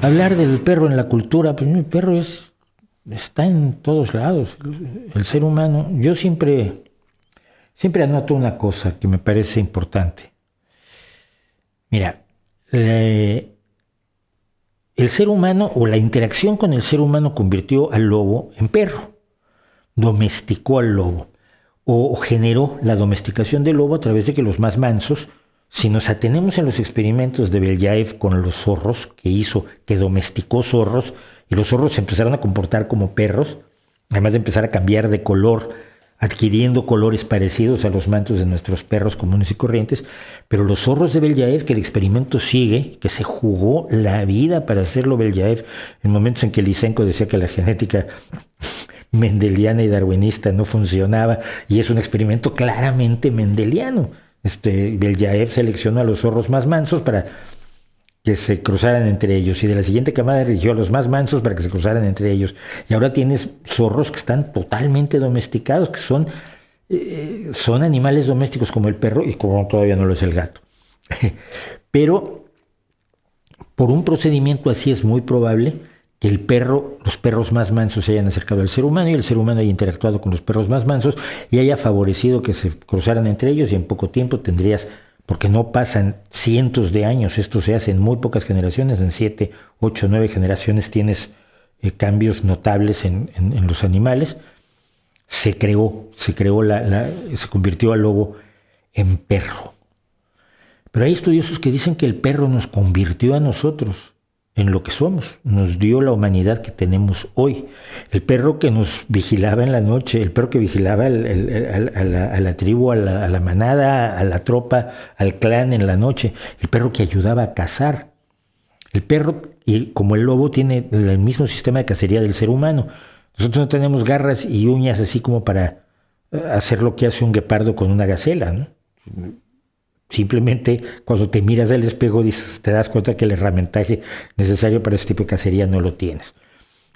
Hablar del perro en la cultura, pues el perro está en todos lados. El ser humano, yo siempre anoto una cosa que me parece importante. Mira, el ser humano o la interacción con el ser humano convirtió al lobo en perro, domesticó al lobo o generó la domesticación del lobo a través de que los más mansos, si nos atenemos en los experimentos de Belyaev con los zorros, que domesticó zorros, y los zorros se empezaron a comportar como perros, además de empezar a cambiar de color, adquiriendo colores parecidos a los mantos de nuestros perros comunes y corrientes, pero los zorros de Belyaev, que el experimento sigue, que se jugó la vida para hacerlo Belyaev, en momentos en que Lysenko decía que la genética mendeliana y darwinista no funcionaba, y es un experimento claramente mendeliano. Belyaev seleccionó a los zorros más mansos para que se cruzaran entre ellos, y de la siguiente camada eligió a los más mansos para que se cruzaran entre ellos, y ahora tienes zorros que están totalmente domesticados, que son animales domésticos como el perro, y como todavía no lo es el gato. Pero por un procedimiento así es muy probable que los perros más mansos se hayan acercado al ser humano, y el ser humano haya interactuado con los perros más mansos y haya favorecido que se cruzaran entre ellos, y en poco tiempo tendrías, porque no pasan cientos de años, esto se hace en muy pocas generaciones, en 7, 8, 9 generaciones tienes cambios notables en los animales. Se convirtió al lobo en perro. Pero hay estudiosos que dicen que el perro nos convirtió a nosotros en lo que somos, nos dio la humanidad que tenemos hoy. El perro que nos vigilaba en la noche, el perro que vigilaba a la tribu, a la manada, a la tropa, al clan en la noche, el perro que ayudaba a cazar. El perro, y como el lobo, tiene el mismo sistema de cacería del ser humano. Nosotros no tenemos garras y uñas así como para hacer lo que hace un guepardo con una gacela, ¿no? Simplemente cuando te miras al espejo te das cuenta que el herramientaje necesario para este tipo de cacería no lo tienes.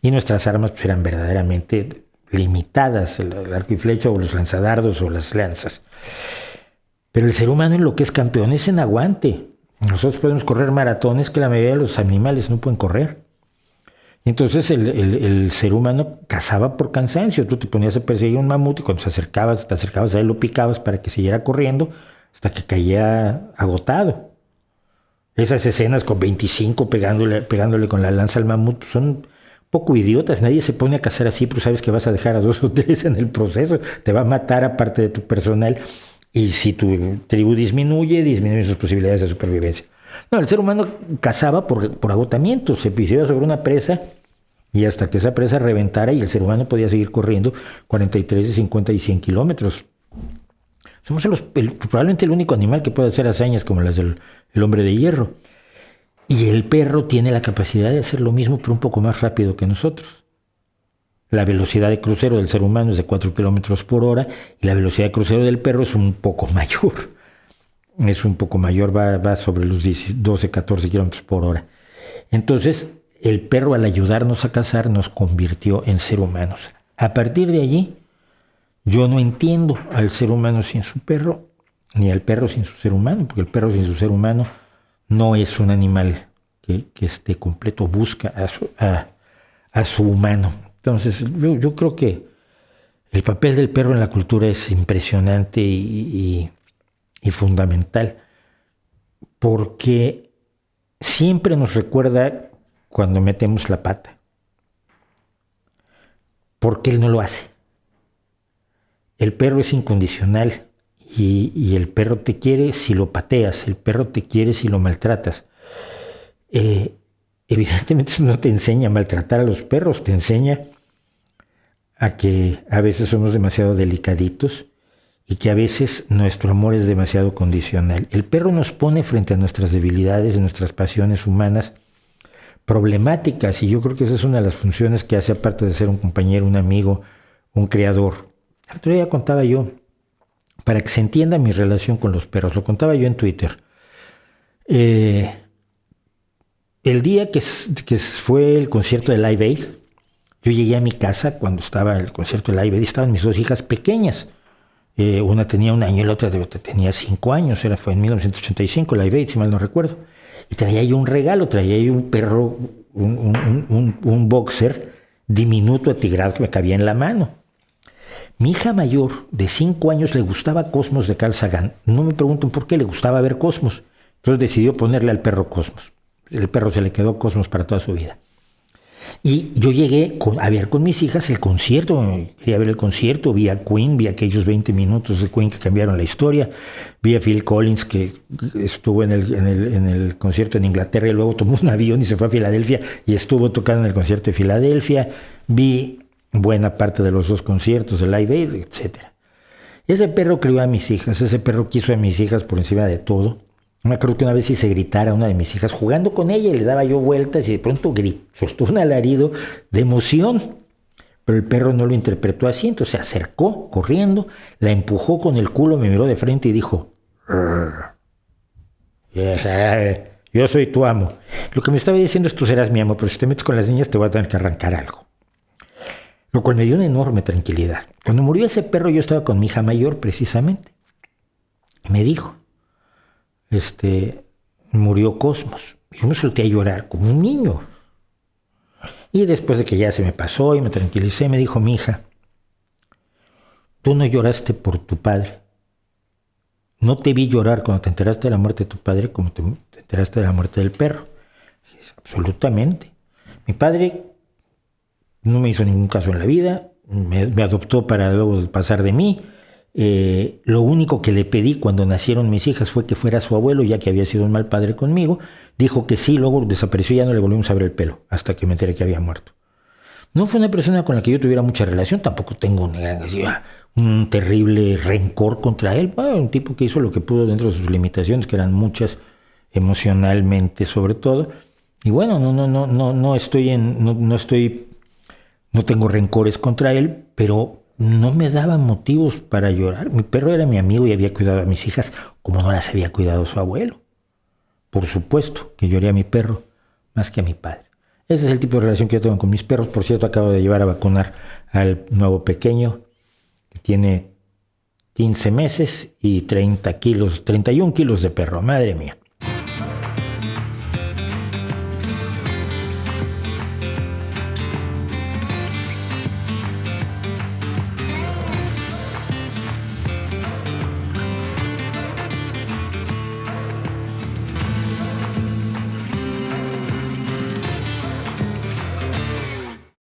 Y nuestras armas pues, eran verdaderamente limitadas, el arco y flecha o los lanzadardos o las lanzas. Pero el ser humano en lo que es campeón es en aguante. Nosotros podemos correr maratones que la mayoría de los animales no pueden correr. Entonces el ser humano cazaba por cansancio. Tú te ponías a perseguir un mamut y cuando te acercabas a él, lo picabas para que siguiera corriendo hasta que caía agotado. Esas escenas con 25 pegándole con la lanza al mamut son poco idiotas. Nadie se pone a cazar así, pero sabes que vas a dejar a 2 o 3 en el proceso. Te va a matar aparte de tu personal. Y si tu tribu disminuyen sus posibilidades de supervivencia. No, el ser humano cazaba por agotamiento. Se pisaba sobre una presa y hasta que esa presa reventara, y el ser humano podía seguir corriendo 43, 50 y 100 kilómetros. Somos probablemente el único animal que puede hacer hazañas como las del hombre de hierro. Y el perro tiene la capacidad de hacer lo mismo, pero un poco más rápido que nosotros. La velocidad de crucero del ser humano es de 4 kilómetros por hora y la velocidad de crucero del perro es un poco mayor. Va sobre los 12, 14 kilómetros por hora. Entonces, el perro, al ayudarnos a cazar, nos convirtió en ser humanos. A partir de allí, yo no entiendo al ser humano sin su perro, ni al perro sin su ser humano, porque el perro sin su ser humano no es un animal que esté completo, busca a su humano. Entonces, yo creo que el papel del perro en la cultura es impresionante y fundamental, porque siempre nos recuerda cuando metemos la pata, porque él no lo hace. El perro es incondicional y el perro te quiere si lo pateas, el perro te quiere si lo maltratas. Evidentemente eso no te enseña a maltratar a los perros, te enseña a que a veces somos demasiado delicaditos y que a veces nuestro amor es demasiado condicional. El perro nos pone frente a nuestras debilidades y nuestras pasiones humanas problemáticas, y yo creo que esa es una de las funciones que hace, aparte de ser un compañero, un amigo, un criador. El otro día contaba yo, para que se entienda mi relación con los perros, lo contaba yo en Twitter. El día que fue el concierto de Live Aid, yo llegué a mi casa cuando estaba el concierto de Live Aid, estaban mis 2 hijas pequeñas. Una tenía 1 año y la otra tenía 5 años, fue en 1985, Live Aid, si mal no recuerdo. Y traía yo un regalo, traía yo un perro un boxer diminuto atigrado que me cabía en la mano. Mi hija mayor, de 5 años, le gustaba Cosmos de Carl Sagan. No me pregunten por qué, le gustaba ver Cosmos. Entonces decidió ponerle al perro Cosmos. El perro se le quedó Cosmos para toda su vida. Y yo llegué a ver con mis hijas el concierto, quería ver el concierto, vi a Queen, vi aquellos 20 minutos de Queen que cambiaron la historia, vi a Phil Collins que estuvo en el concierto en Inglaterra y luego tomó un avión y se fue a Filadelfia y estuvo tocando en el concierto de Filadelfia, vi buena parte de los 2 conciertos de Live Aid, etc. Ese perro crió a mis hijas, ese perro quiso a mis hijas por encima de todo. Me acuerdo que una vez hice gritar a una de mis hijas jugando con ella y le daba yo vueltas y de pronto soltó un alarido de emoción. Pero el perro no lo interpretó así, entonces se acercó corriendo, la empujó con el culo, me miró de frente y dijo: yo soy tu amo. Lo que me estaba diciendo es: tú serás mi amo, pero si te metes con las niñas te voy a tener que arrancar algo. Lo cual me dio una enorme tranquilidad. Cuando murió ese perro yo estaba con mi hija mayor precisamente. Me dijo: murió Cosmos. Yo me solté a llorar como un niño. Y después de que ya se me pasó y me tranquilicé, me dijo mi hija: tú no lloraste por tu padre. No te vi llorar cuando te enteraste de la muerte de tu padre como te enteraste de la muerte del perro. Absolutamente. Mi padre no me hizo ningún caso en la vida, me adoptó para luego pasar de mí. Lo único que le pedí cuando nacieron mis hijas fue que fuera su abuelo, ya que había sido un mal padre conmigo. Dijo que sí, luego desapareció y ya no le volvimos a ver el pelo, hasta que me enteré que había muerto. No fue una persona con la que yo tuviera mucha relación, tampoco tengo un terrible rencor contra él. Un tipo que hizo lo que pudo dentro de sus limitaciones, que eran muchas, emocionalmente sobre todo. Y bueno, no tengo rencores contra él, pero no me daba motivos para llorar. Mi perro era mi amigo y había cuidado a mis hijas como no las había cuidado su abuelo. Por supuesto que lloré a mi perro más que a mi padre. Ese es el tipo de relación que yo tengo con mis perros. Por cierto, acabo de llevar a vacunar al nuevo pequeño, que tiene 15 meses y 31 kilos de perro. Madre mía.